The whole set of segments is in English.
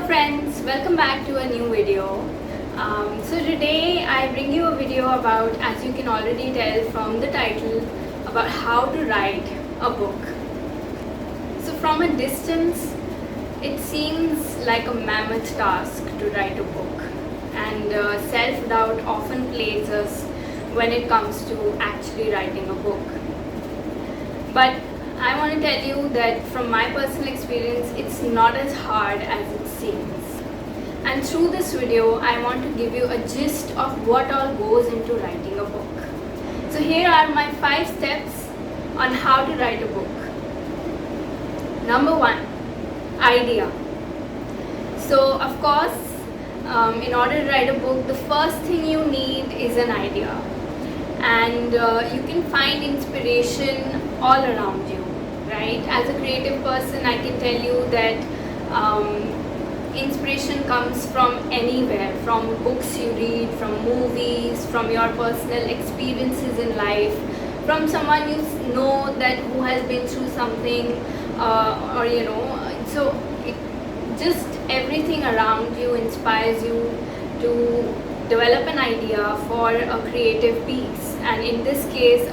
Hello friends, welcome back to a new video. So today I bring you a video about, as you can already tell from the title, about how to write a book. So from a distance, it seems like a mammoth task to write a book, and self-doubt often plagues us when it comes to actually writing a book. But I want to tell you that from my personal experience, it's not as hard as it seems. And through this video, I want to give you a gist of what all goes into writing a book. So here are my 5 steps on how to write a book. Number 1, idea. So of course, in order to write a book, the first thing you need is an idea. And you can find inspiration all around you, right? As a creative person, I can tell you that inspiration comes from anywhere, from books you read, from movies, from your personal experiences in life, from someone you know that who has been through something, so just everything around you inspires you to develop an idea for a creative piece, and in this case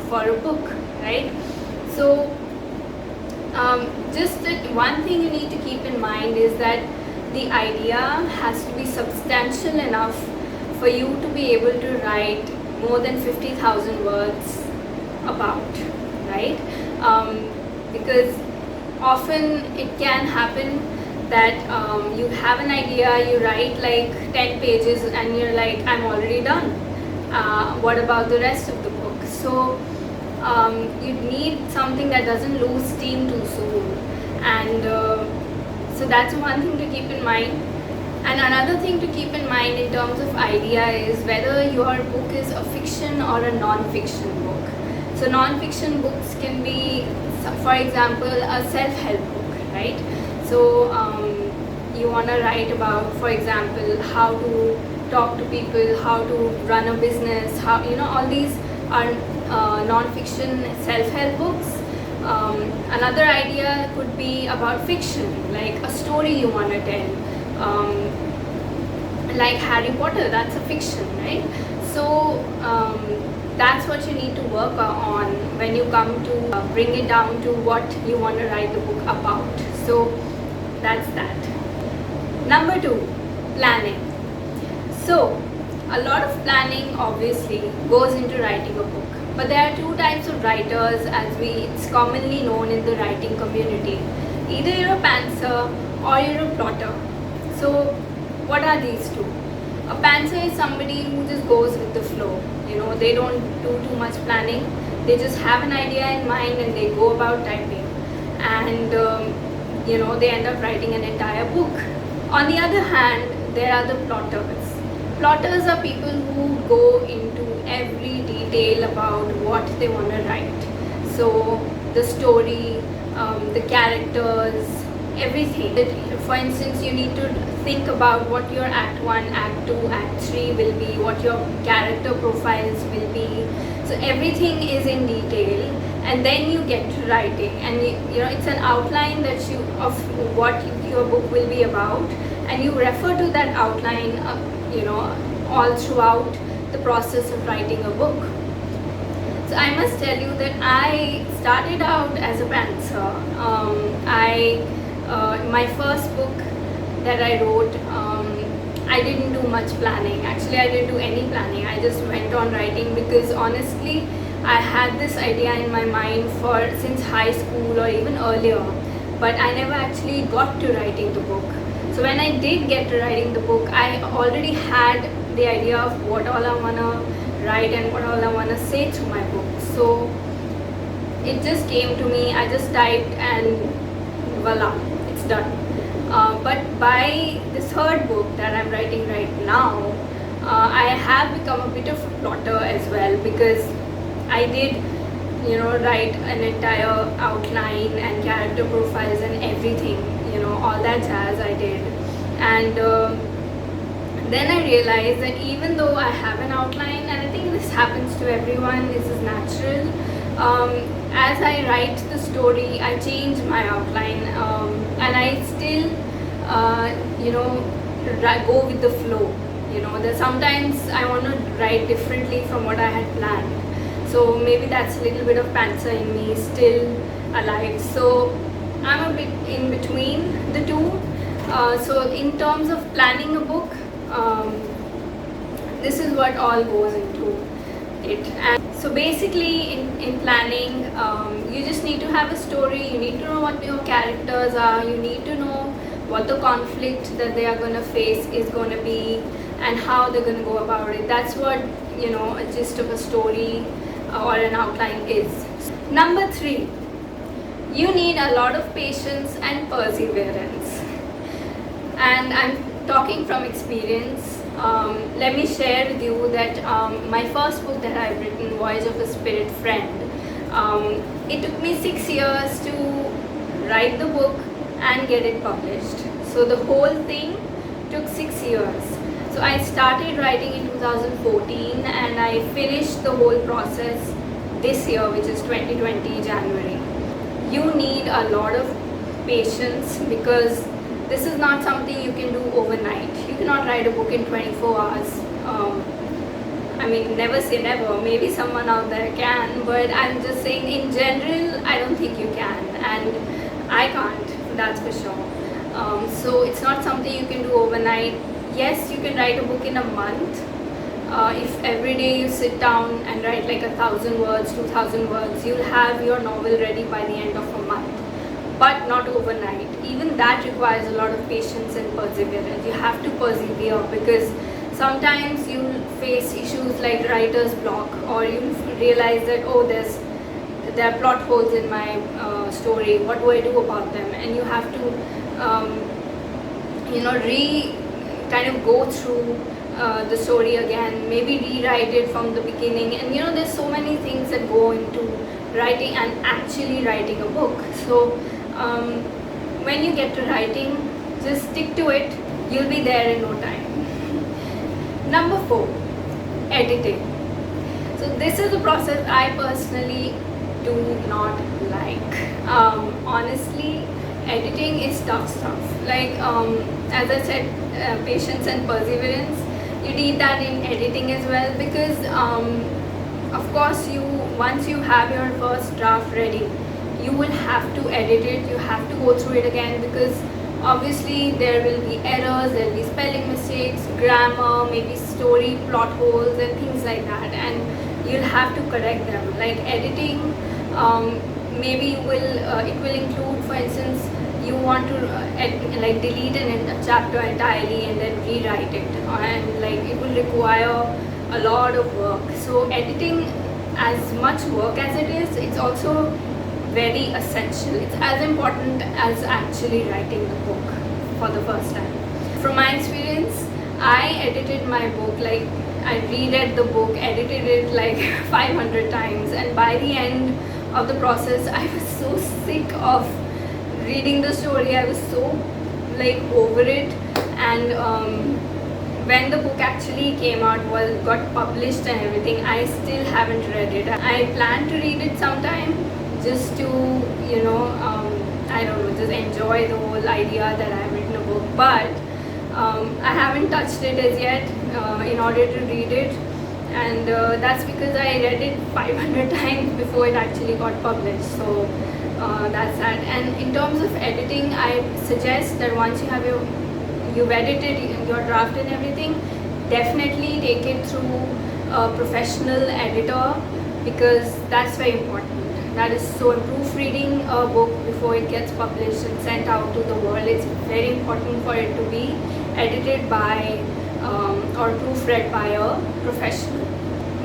for a book, right? So just that one thing you need to keep in mind is that the idea has to be substantial enough for you to be able to write more than 50,000 words about, right? Because often it can happen that you have an idea, you write like 10 pages and you're like, I'm already done. What about the rest of the book? So you need something that doesn't lose steam too soon, and so that's one thing to keep in mind. And another thing to keep in mind in terms of idea is whether your book is a fiction or a non-fiction book. So non-fiction books can be, for example, a self-help book, right? So you want to write about, for example, how to talk to people, how to run a business, how, all these are non-fiction self-help books. Another idea could be about fiction, like a story you want to tell, like Harry Potter, that's a fiction, right? So that's what you need to work on when you come to bring it down to what you want to write the book about. So that's that. Number 2, planning. So a lot of planning obviously goes into writing a book, but there are 2 types of writers, as it's commonly known in the writing community. Either you're a pantser or you're a plotter. So what are these 2? A pantser is somebody who just goes with the flow. They don't do too much planning. They just have an idea in mind and they go about typing, and they end up writing an entire book. On the other hand, there are the plotters. Plotters are people who go into every detail about what they want to write. So the story, the characters, everything. For instance, you need to think about what your Act 1, Act 2, Act 3 will be, what your character profiles will be. So everything is in detail, and then you get to writing, and it's an outline of what your book will be about, and you refer to that outline all throughout the process of writing a book. So I must tell you that I started out as a pantser. My first book that I wrote, I didn't do much planning. Actually, I didn't do any planning. I just went on writing because honestly, I had this idea in my mind since high school or even earlier, but I never actually got to writing the book. So when I did get to writing the book, I already had the idea of what all I want to write and what all I want to say through my book. So it just came to me, I just typed and voila, it's done. But by the 3rd book that I'm writing right now, I have become a bit of a plotter as well, because I did write an entire outline and character profiles and everything, all that jazz I did. And then I realized that even though I have an outline, and I think this happens to everyone, this is natural, as I write the story, I change my outline, and I still go with the flow. That sometimes I want to write differently from what I had planned. So maybe that's a little bit of pantser in me still alive. So I'm a bit in between the two. So in terms of planning a book, this is what all goes into it. And so basically in planning, you just need to have a story, you need to know what your characters are, you need to know what the conflict that they are going to face is going to be and how they're going to go about it. That's what a gist of a story or an outline is. Number 3, you need a lot of patience and perseverance. And I'm talking from experience. Let me share with you that my first book that I've written, Voyage of a Spirit Friend, it took me 6 years to write the book and get it published. So the whole thing took 6 years. So I started writing in 2014 and I finished the whole process this year, which is 2020 January. You need a lot of patience because this is not something you can do overnight. You cannot write a book in 24 hours. Never say never. Maybe someone out there can, but I'm just saying in general, I don't think you can, and I can't, that's for sure. So it's not something you can do overnight. Yes, you can write a book in a month. If every day you sit down and write like 1,000 words, 2,000 words, you'll have your novel ready by the end of a month. But not overnight. Even that requires a lot of patience and perseverance. You have to persevere because sometimes you'll face issues like writer's block, or you'll realize that there are plot holes in my story. What do I do about them? And you have to kind of go through the story again, maybe rewrite it from the beginning. And there's so many things that go into writing and actually writing a book. So when you get to writing, just stick to it. You'll be there in no time. Number 4, editing. So this is a process I personally do not like. Honestly, editing is tough stuff. Like as I said, patience and perseverance. You need that in editing as well because of course once you have your first draft ready, you will have to edit it, you have to go through it again because obviously there will be errors, there will be spelling mistakes, grammar, maybe story, plot holes and things like that, and you'll have to correct them. Like editing, maybe it will include, for instance, you want to delete a chapter entirely and then rewrite it, and it will require a lot of work. So editing, as much work as it is, it's also very essential. It's as important as actually writing the book for the first time. From my experience, I edited my book, I reread the book, edited it 500 times, and by the end of the process, I was so sick of reading the story. I was so over it, and when the book actually came out, got published and everything, I still haven't read it. I plan to read it sometime, just to I don't know, just enjoy the whole idea that I've written a book, but I haven't touched it as yet in order to read it, and that's because I read it 500 times before it actually got published. So that's that. And in terms of editing, I suggest that once you have you've edited your draft and everything, definitely take it through a professional editor because that's very important. That is so, proofreading a book before it gets published and sent out to the world, it's very important for it to be edited by or proofread by a professional.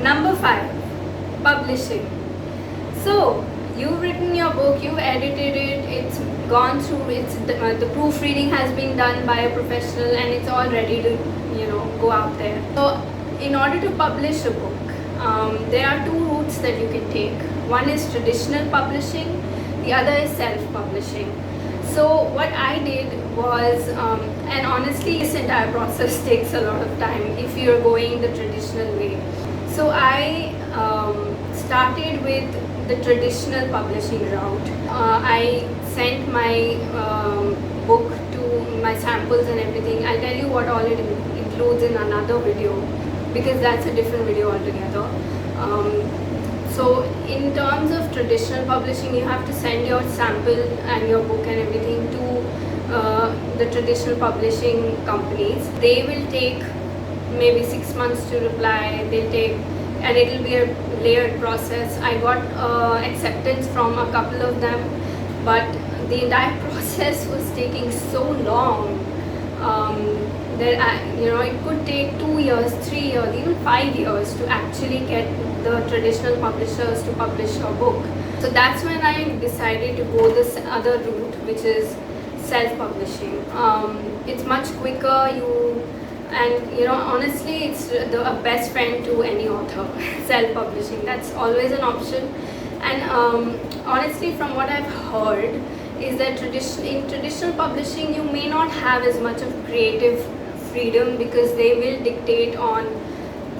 Number 5, publishing. So you've written your book, you've edited it, it's gone through, the proofreading has been done by a professional, and it's all ready to go out there. So in order to publish a book, there are 2 routes that you can take. One is traditional publishing, the other is self-publishing. So what I did was, and honestly this entire process takes a lot of time if you're going the traditional way. So I started with the traditional publishing route. I sent my book to my samples and everything. I'll tell you what all it includes in another video, because that's a different video altogether. So in terms of traditional publishing, you have to send your sample and your book and everything to the traditional publishing companies. They will take maybe 6 months to reply. They'll take, and it'll be a layered process. I got acceptance from a couple of them, but the entire process was taking so long that it could take 2 years, 3 years, even 5 years to actually get the traditional publishers to publish a book. So that's when I decided to go this other route, which is self-publishing. It's much quicker. Honestly, it's the best friend to any author. Self-publishing, that's always an option. And honestly, from what I've heard, is that in traditional publishing, you may not have as much of creative freedom, because they will dictate on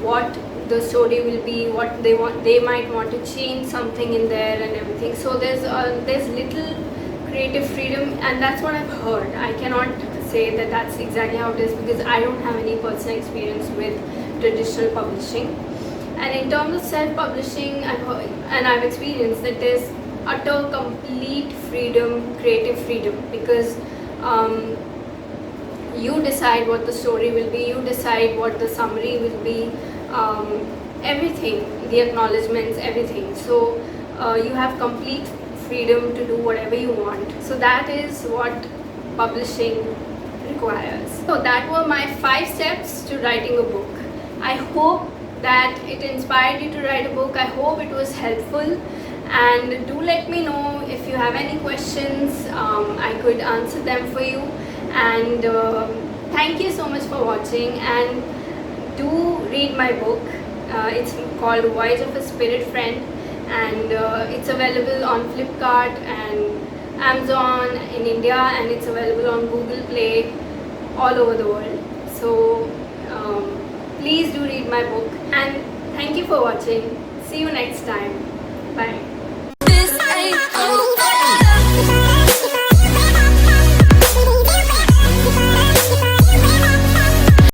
what the story will be, what they want. They might want to change something in there and everything. So there's little creative freedom, and that's what I've heard. I cannot say that that's exactly how it is, because I don't have any personal experience with traditional publishing. And in terms of self-publishing, I've experienced that there's utter complete freedom, creative freedom, because you decide what the story will be, you decide what the summary will be, everything, the acknowledgements, everything. So you have complete freedom to do whatever you want. So that is what publishing requires. So that were my 5 steps to writing a book. I hope that it inspired you to write a book. I hope it was helpful, and do let me know if you have any questions. I could answer them for you. And thank you so much for watching, and do read my book. It's called Voice of a Spirit Friend, and it's available on Flipkart and Amazon in India, and it's available on Google Play all over the world. So please do read my book, and thank you for watching. See you next time.